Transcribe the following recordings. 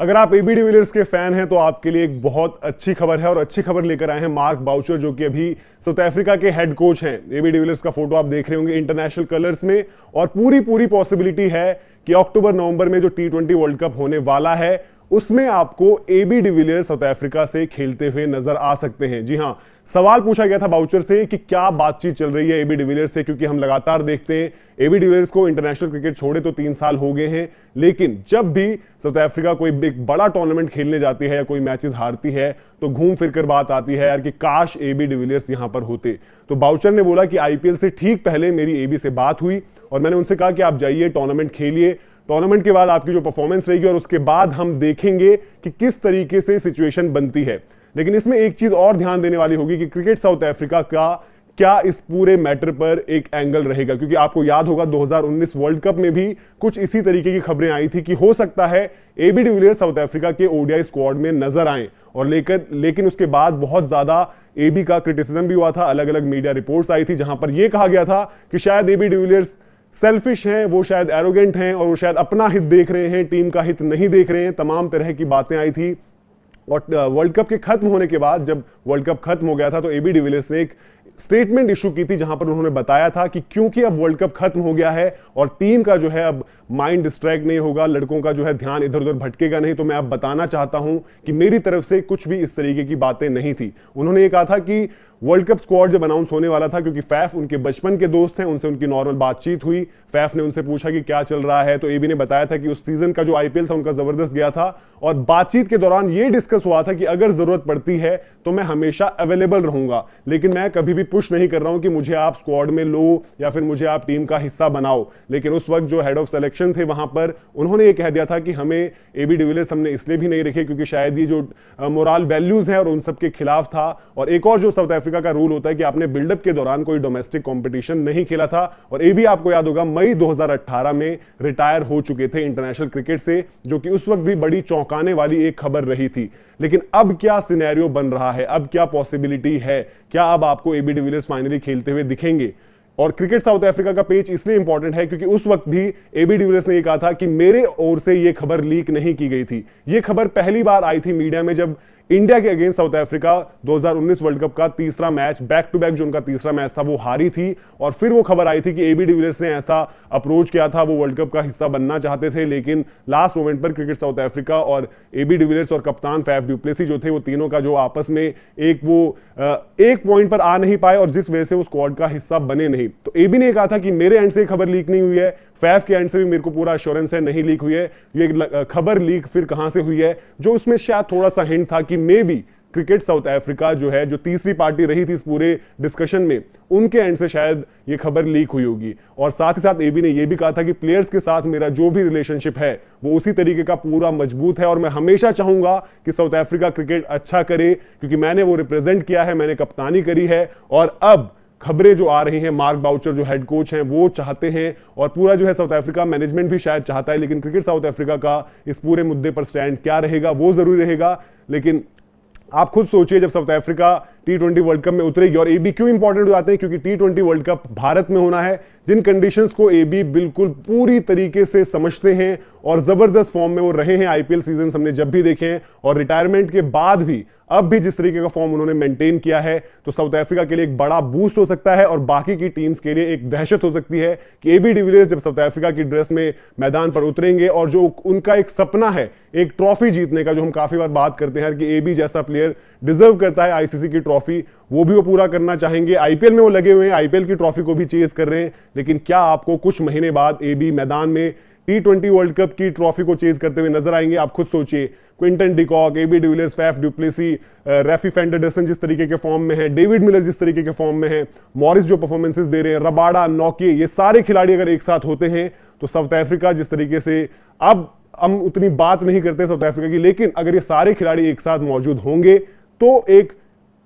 अगर आप AB de Villiers के फैन हैं तो आपके लिए एक बहुत अच्छी खबर है और अच्छी खबर लेकर आए हैं मार्क बाउचर, जो कि अभी साउथ अफ्रीका के हेड कोच हैं। एबी डिविलियर्स का फोटो आप देख रहे होंगे इंटरनेशनल कलर्स में, और पूरी पॉसिबिलिटी है कि अक्टूबर नवंबर में जो T20 वर्ल्ड कप होने वाला है उसमें आपको एबी डिविलियर्स साउथ अफ्रीका से खेलते हुए नजर आ सकते हैं। जी हां, सवाल पूछा गया था बाउचर से कि क्या बातचीत चल रही है एबी डिविलियर्स से, क्योंकि हम लगातार देखते हैं एबी डिविलियर्स को इंटरनेशनल क्रिकेट छोड़े तो 3 साल हो गए हैं, लेकिन जब भी साउथ अफ्रीका कोई एक बड़ा टूर्नामेंट खेलने जाती है या कोई मैचेस हारती है तो घूम फिर कर बात आती है यार कि काश एबी डिविलियर्स यहां पर होते। तो बाउचर ने बोला कि आईपीएल से ठीक पहले मेरी एबी से बात हुई और मैंने उनसे कहा कि आप जाइए टूर्नामेंट खेलिए, टूर्नामेंट के बाद आपकी जो परफॉर्मेंस रहेगी और उसके बाद हम देखेंगे कि किस तरीके से सिचुएशन बनती है। लेकिन इसमें एक चीज और ध्यान देने वाली होगी कि क्रिकेट साउथ अफ्रीका का क्या इस पूरे मैटर पर एक एंगल रहेगा, क्योंकि आपको याद होगा 2019 वर्ल्ड कप में भी कुछ इसी तरीके की खबरें आई थी कि हो सकता है एबी डिविलियर्स साउथ अफ्रीका के ओडीआई स्क्वाड में नजर आए, और लेकिन उसके बाद बहुत ज्यादा एबी का क्रिटिसिज्म भी हुआ था। अलग अलग मीडिया रिपोर्ट्स आई थी जहां पर यह कहा गया था कि शायद एबी डिविलियर्स सेल्फिश हैं, वो शायद एरोगेंट हैं और वो शायद अपना हित देख रहे हैं, टीम का हित नहीं देख रहे हैं। तमाम तरह की बातें आई थी। और वर्ल्ड कप के खत्म होने के बाद जब वर्ल्ड कप खत्म हो गया था तो एबी डिविलियर्स ने एक स्टेटमेंट इशू की थी जहां पर उन्होंने बताया था कि क्योंकि अब वर्ल्ड कप खत्म हो गया है और टीम का जो है अब माइंड डिस्ट्रैक्ट नहीं होगा, लड़कों का जो है ध्यान इधर उधर भटकेगा नहीं, तो मैं अब बताना चाहता हूं कि मेरी तरफ से कुछ भी इस तरीके की बातें नहीं थी। उन्होंने ये कहा था कि वर्ल्ड कप स्क्वाड जब अनाउंस होने वाला था, क्योंकि फैफ उनके बचपन के दोस्त हैं, उनसे उनकी नॉर्मल बातचीत हुई, फैफ ने उनसे पूछा कि क्या चल रहा है, तो एबी ने बताया था कि उस सीजन का जो आईपीएल था उनका जबरदस्त गया था, और बातचीत के दौरान यह डिस्कस हुआ था कि अगर जरूरत पड़ती है तो मैं हमेशा अवेलेबल रहूंगा, लेकिन मैं कभी भी पुश नहीं कर रहा हूं कि मुझे आप स्क्वाड में लो या फिर मुझे आप टीम का हिस्सा बनाओ। लेकिन उस वक्त जो हेड ऑफ सिलेक्शन थे वहां पर उन्होंने ये कह दिया था कि हमें एबी डिविलियर्स हमने इसलिए भी नहीं रखे क्योंकि शायद ये जो मोरल वैल्यूज हैं और उन सब के खिलाफ था। और एक और जो साउथ अफ्रीका का रूल होता है कि आपने बिल्डअप के दौरान कोई डोमेस्टिक कंपटीशन नहीं खेला था, और एबी आपको याद होगा मई 2018 में रिटायर हो चुके थे इंटरनेशनल क्रिकेट से, जो कि उस वक्त भी बड़ी चौंकाने वाली एक खबर रही थी। लेकिन अब क्या सिनेरियो बन रहा है, अब क्या पॉसिबिलिटी है, क्या अब आपको एबी डिविलियर्स फाइनली खेलते हुए दिखेंगे? और क्रिकेट साउथ अफ्रीका का पेज इसलिए इंपॉर्टेंट है क्योंकि उस वक्त भी एबी डिविलियर्स ने यह कहा था कि मेरे ओर से यह खबर लीक नहीं की गई थी। यह खबर पहली बार आई थी मीडिया में जब इंडिया के against south Africa 2019 world cup का तीसरा मैच, बैक टू बैक जो उनका तीसरा मैच था वो हारी थी, और फिर वो खबर आई थी कि एबी डिविलियर्स ने ऐसा अप्रोच किया था, वो वर्ल्ड कप का हिस्सा बनना चाहते थे, लेकिन लास्ट मोमेंट पर क्रिकेट साउथ अफ्रीका और एबी डिविलियर्स और कप्तान फैफ डु प्लेसी जो थे, वो तीनों का जो आपस में एक पॉइंट पर आ नहीं पाए, और जिस वजह से वो स्क्वाड का हिस्सा बने नहीं। तो एबी ने कहा था कि मेरे एंड से खबर लीक नहीं हुई है, फैफ के एंड से भी मेरे को पूरा एश्योरेंस है नहीं लीक हुई है। ये खबर लीक फिर कहां से हुई है, जो उसमें शायद थोड़ा सा हिंट था कि may be cricket south Africa जो है, जो तीसरी पार्टी रही थी इस पूरे डिस्कशन में, उनके एंड से शायद ये खबर लीक हुई होगी। और साथ ही साथ एबी ने यह भी कहा था कि प्लेयर्स के साथ मेरा जो भी रिलेशनशिप है वो उसी तरीके का पूरा मजबूत है, और मैं हमेशा चाहूंगा कि साउथ अफ्रीका क्रिकेट अच्छा करे, क्योंकि मैंने वो रिप्रेजेंट किया है, मैंने कप्तानी करी है। और अब खबरें जो आ रही हैं, मार्क बाउचर जो हेड कोच हैं वो चाहते हैं, और पूरा जो है साउथ अफ्रीका मैनेजमेंट भी शायद चाहता है, लेकिन क्रिकेट साउथ अफ्रीका का इस पूरे मुद्दे पर स्टैंड क्या रहेगा वो जरूरी रहेगा। लेकिन आप खुद सोचिए, जब south Africa T20 world cup में उतरेगी, और एबी क्यों इंपॉर्टेंट हो जाते हैं, क्योंकि T20 वर्ल्ड कप भारत में होना है, जिन कंडीशंस को एबी बिल्कुल पूरी तरीके से समझते हैं और जबरदस्त फॉर्म में वो रहे हैं आईपीएल सीजन हमने जब भी देखे हैं, और रिटायरमेंट के बाद भी अब भी जिस तरीके का फॉर्म उन्होंने मेंटेन किया है, तो साउथ अफ्रीका के लिए एक बड़ा बूस्ट हो सकता है, और बाकी की टीम्स के लिए एक दहशत हो सकती है कि एबी डिविलियर्स जब साउथ अफ्रीका की ड्रेस में मैदान पर उतरेंगे, और जो उनका एक सपना है एक ट्रॉफी जीतने का, जो हम काफी बार बात करते हैं कि एबी जैसा प्लेयर डिजर्व करता है आईसीसी की ट्रॉफी, वो भी वो पूरा करना चाहेंगे। आईपीएल में वो लगे हुए हैं, आईपीएल की ट्रॉफी को भी चेज कर रहे हैं, लेकिन क्या आपको कुछ महीने बाद एबी मैदान में T20 वर्ल्ड कप की ट्रॉफी को चेज करते हुए नजर आएंगे? आप खुद सोचिए, Quinton de Kock, AB de Villiers, Faf du Plessis, रैफी फेंडरसन जिस तरीके के फॉर्म में है, डेविड मिलर जिस तरीके के फॉर्म में है, मॉरिस जो परफॉर्मेंसेस दे रहे हैं, रबाडा, नौकी, ये सारे खिलाड़ी अगर एक साथ होते हैं तो साउथ अफ्रीका जिस तरीके से, अब हम उतनी बात नहीं करते साउथ अफ्रीका की, लेकिन अगर ये सारे खिलाड़ी एक साथ मौजूद होंगे तो एक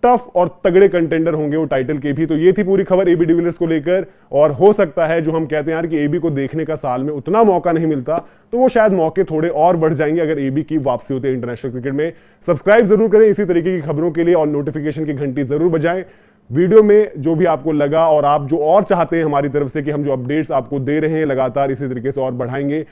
टफ और तगड़े कंटेंडर होंगे वो टाइटल के भी। तो ये थी पूरी खबर एबी डिविलियर्स को लेकर, और हो सकता है जो हम कहते हैं यार कि एबी को देखने का साल में उतना मौका नहीं मिलता, तो वो शायद मौके थोड़े और बढ़ जाएंगे अगर एबी की वापसी होती है इंटरनेशनल क्रिकेट में। सब्सक्राइब जरूर करें इसी तरीके की खबरों के लिए, और नोटिफिकेशन की घंटी जरूर बजाएं। वीडियो में जो भी आपको लगा और आप जो और चाहते हैं हमारी तरफ से कि हम जो अपडेट्स आपको दे रहे हैं लगातार इसी तरीके से और बढ़ाएंगे।